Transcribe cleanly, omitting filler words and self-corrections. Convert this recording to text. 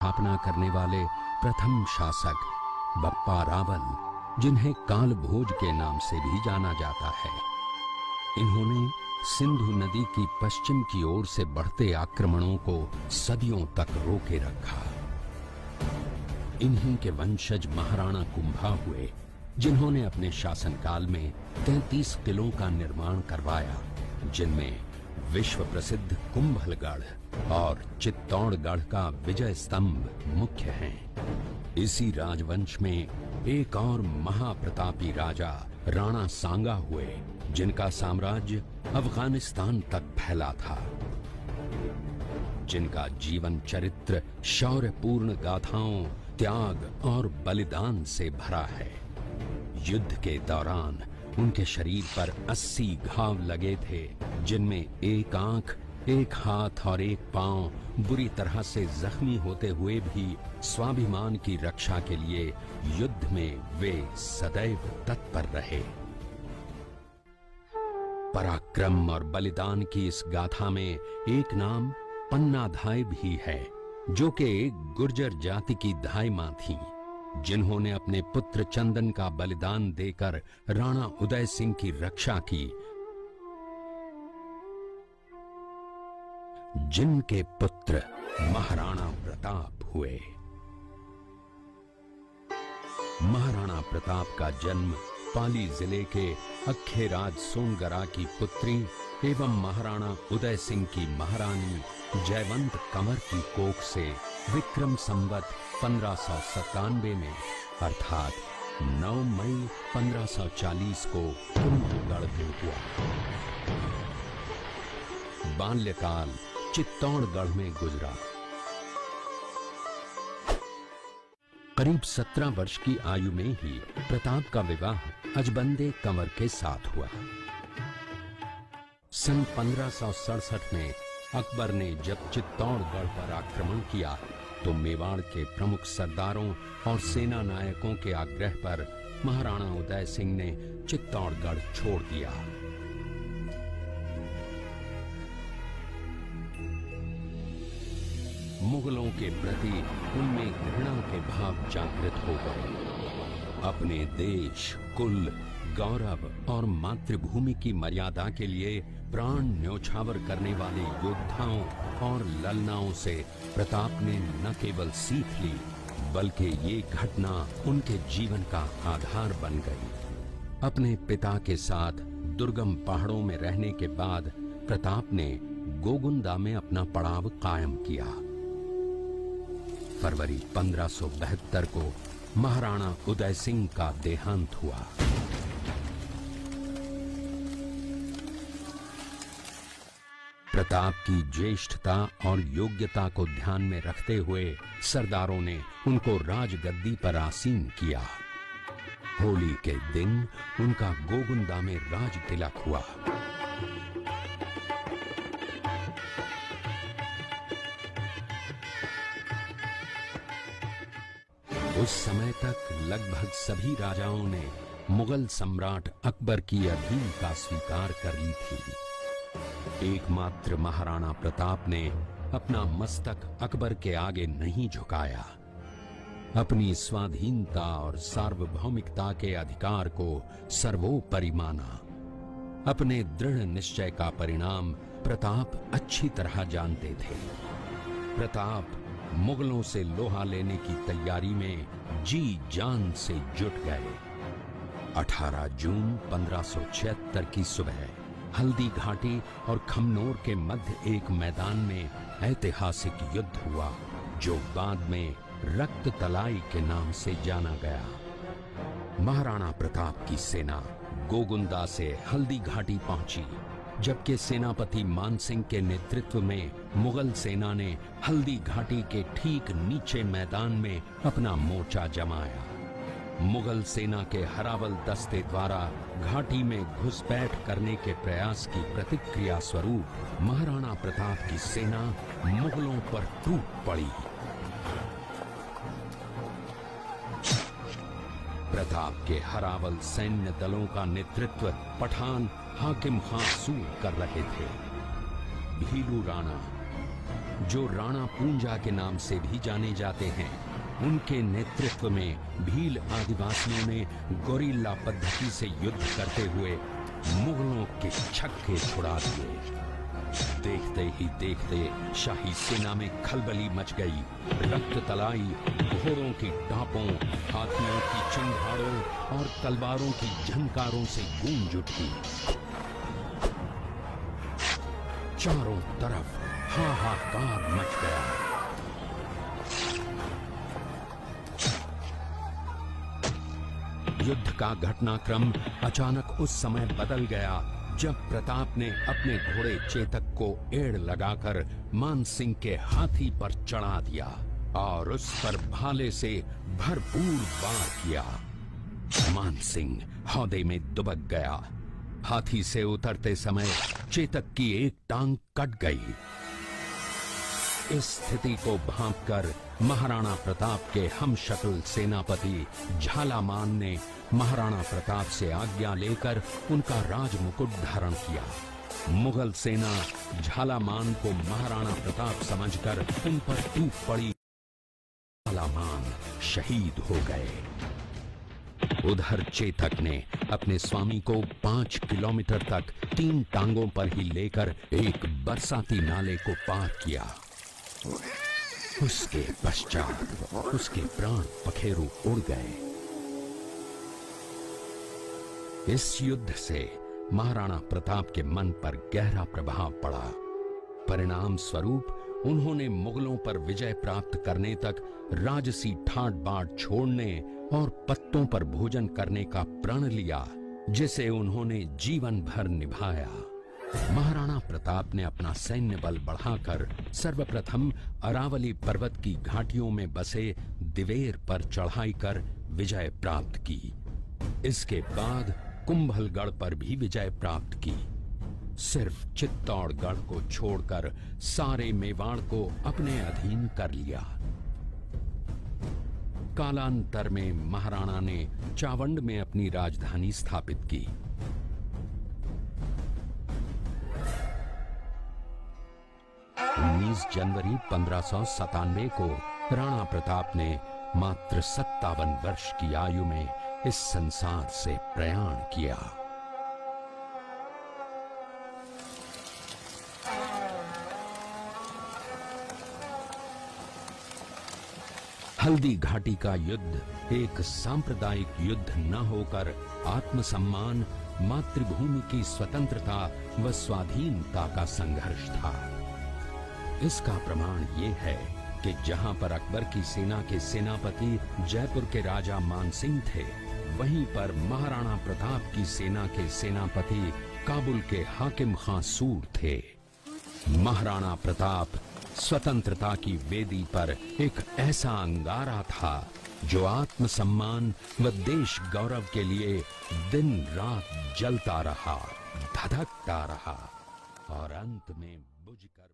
स्थापना करने वाले प्रथम शासक बप्पा रावल, जिन्हें काल भोज के नाम से भी जाना जाता है। इन्होंने सिंधु नदी की पश्चिम की ओर से बढ़ते आक्रमणों को सदियों तक रोके रखा। इन्हीं के वंशज महाराणा कुंभा हुए, जिन्होंने अपने शासनकाल में 33 किलों का निर्माण करवाया, जिनमें विश्व प्रसिद्ध कुंभलगढ़ और चित्तौड़गढ़ का विजय स्तंभ मुख्य हैं। इसी राजवंश में एक और महाप्रतापी राजा राणा सांगा हुए, जिनका साम्राज्य अफगानिस्तान तक फैला था, जिनका जीवन चरित्र शौर्यपूर्ण गाथाओं, त्याग और बलिदान से भरा है। युद्ध के दौरान उनके शरीर पर 80 घाव लगे थे, जिनमें एक आंख, एक हाथ और एक पांव बुरी तरह से जख्मी होते हुए भी स्वाभिमान की रक्षा के लिए युद्ध में वे सदैव तत्पर रहे। पराक्रम और बलिदान की इस गाथा में एक नाम पन्नाधाय भी है, जो कि एक गुर्जर जाति की धाय मां थीं, जिन्होंने अपने पुत्र चंदन का बलिदान देकर राणा उदय सिंह की रक्षा की, जिनके पुत्र महाराणा प्रताप हुए। महाराणा प्रताप का जन्म पाली जिले के अखेराज सोनगरा की पुत्री एवं महाराणा उदय सिंह की महारानी जयवंत कंवर की कोख से विक्रम संवत 1597 में अर्थात 9 मई 1540 को कुंभलगढ़ में हुआ। बाल्यकाल चित्तौड़गढ़ में गुजरा। करीब 17 वर्ष की आयु में ही प्रताप का विवाह अजबंदे कंवर के साथ हुआ। सन 1567 में अकबर ने जब चित्तौड़गढ़ पर आक्रमण किया तो मेवाड़ के प्रमुख सरदारों और सेना नायकों के आग्रह पर महाराणा उदय सिंह ने चित्तौड़गढ़ छोड़ दिया। मुगलों के प्रति उनमें घृणा के भाव जागृत हो गए। अपने देश, कुल, गौरव और मातृभूमि की मर्यादा के लिए प्राण न्योछावर करने वाले योद्धाओं और ललनाओं से प्रताप ने न केवल सीख ली, बल्कि ये घटना उनके जीवन का आधार बन गई। अपने पिता के साथ दुर्गम पहाड़ों में रहने के बाद प्रताप ने गोगुंदा में अपना पड़ाव कायम किया। फरवरी 1572 को महाराणा उदय सिंह का देहांत हुआ। प्रताप की ज्येष्ठता और योग्यता को ध्यान में रखते हुए सरदारों ने उनको राजगद्दी पर आसीन किया। होली के दिन उनका गोगुंदा में राज तिलक हुआ। उस समय तक लगभग सभी राजाओं ने मुगल सम्राट अकबर की अधीनता स्वीकार कर ली थी। एकमात्र महाराणा प्रताप ने अपना मस्तक अकबर के आगे नहीं झुकाया। अपनी स्वाधीनता और सार्वभौमिकता के अधिकार को सर्वोपरि माना। अपने दृढ़ निश्चय का परिणाम प्रताप अच्छी तरह जानते थे। प्रताप मुगलों से लोहा लेने की तैयारी में जी जान से जुट गए। 18 जून 1576 की सुबह हल्दी घाटी और खमनोर के मध्य एक मैदान में ऐतिहासिक युद्ध हुआ, जो बाद में रक्त तलाई के नाम से जाना गया। महाराणा प्रताप की सेना गोगुंदा से हल्दी घाटी पहुंची, जबकि सेनापति मानसिंह के नेतृत्व में मुगल सेना ने हल्दी घाटी के ठीक नीचे मैदान में अपना मोर्चा जमाया। मुगल सेना के हरावल दस्ते द्वारा घाटी में घुसपैठ करने के प्रयास की प्रतिक्रिया स्वरूप महाराणा प्रताप की सेना मुगलों पर टूट पड़ी। प्रताप के हरावल सैन्य दलों का नेतृत्व पठान हाकिम खां सूर कर रहे थे। भीलू राणा, जो राणा पूंजा के नाम से भी जाने जाते हैं, उनके नेतृत्व में भील आदिवासियों ने गोरिल्ला पद्धति से युद्ध करते हुए मुगलों के छक्के छुड़ा दिए। देखते ही देखते शाही सेना में खलबली मच गई। रक्त तलाई, घोड़ों की टापों, हाथियों की चिंगारों और तलवारों की झंकारों से गूंज उठी। चारों तरफ हाहाकार मच गया। युद्ध का घटनाक्रम अचानक उस समय बदल गया जब प्रताप ने अपने घोड़े चेतक को एड़ लगाकर मानसिंह के हाथी पर चढ़ा दिया और उस पर भाले से भरपूर वार किया। मानसिंह हौदे में दुबक गया। हाथी से उतरते समय चेतक की एक टांग कट गई। इस स्थिति को भांपकर महाराणा प्रताप के हमशक्ल सेनापति झालामान ने महाराणा प्रताप से आज्ञा लेकर उनका राजमुकुट धारण किया। मुगल सेना झालामान को महाराणा प्रताप समझकर उन पर टूट पड़ी। झालामान शहीद हो गए। उधर चेतक ने अपने स्वामी को 5 किलोमीटर तक 3 टांगों पर ही लेकर एक बरसाती नाले को पार किया। उसके पश्चात उसके प्राण पखेरु उड़ गए। इस युद्ध से महाराणा प्रताप के मन पर गहरा प्रभाव पड़ा। परिणाम स्वरूप उन्होंने मुगलों पर विजय प्राप्त करने तक राजसी ठाट बाट छोड़ने और पत्तों पर भोजन करने का प्रण लिया, जिसे उन्होंने जीवन भर निभाया। महाराणा प्रताप ने अपना सैन्य बल बढ़ाकर सर्वप्रथम अरावली पर्वत की घाटियों में बसे दिवेर पर चढ़ाई कर विजय प्राप्त की। इसके बाद कुंभलगढ़ पर भी विजय प्राप्त की। सिर्फ चित्तौड़गढ़ को छोड़कर सारे मेवाड़ को अपने अधीन कर लिया। कालांतर में महाराणा ने चावंड में अपनी राजधानी स्थापित की। 19 जनवरी 1597 को राणा प्रताप ने मात्र 57 वर्ष की आयु में इस संसार से प्रयाण किया। हल्दी घाटी का युद्ध एक सांप्रदायिक युद्ध न होकर आत्मसम्मान, मातृभूमि की स्वतंत्रता व स्वाधीनता का संघर्ष था। इसका प्रमाण ये है कि जहां पर अकबर की सेना के सेनापति जयपुर के राजा मानसिंह थे, वहीं पर महाराणा प्रताप की सेना के सेनापति काबुल के हाकिम खां सूर थे। महाराणा प्रताप स्वतंत्रता की वेदी पर एक ऐसा अंगारा था जो आत्मसम्मान व देश गौरव के लिए दिन रात जलता रहा, धधकता रहा और अंत में बुझकर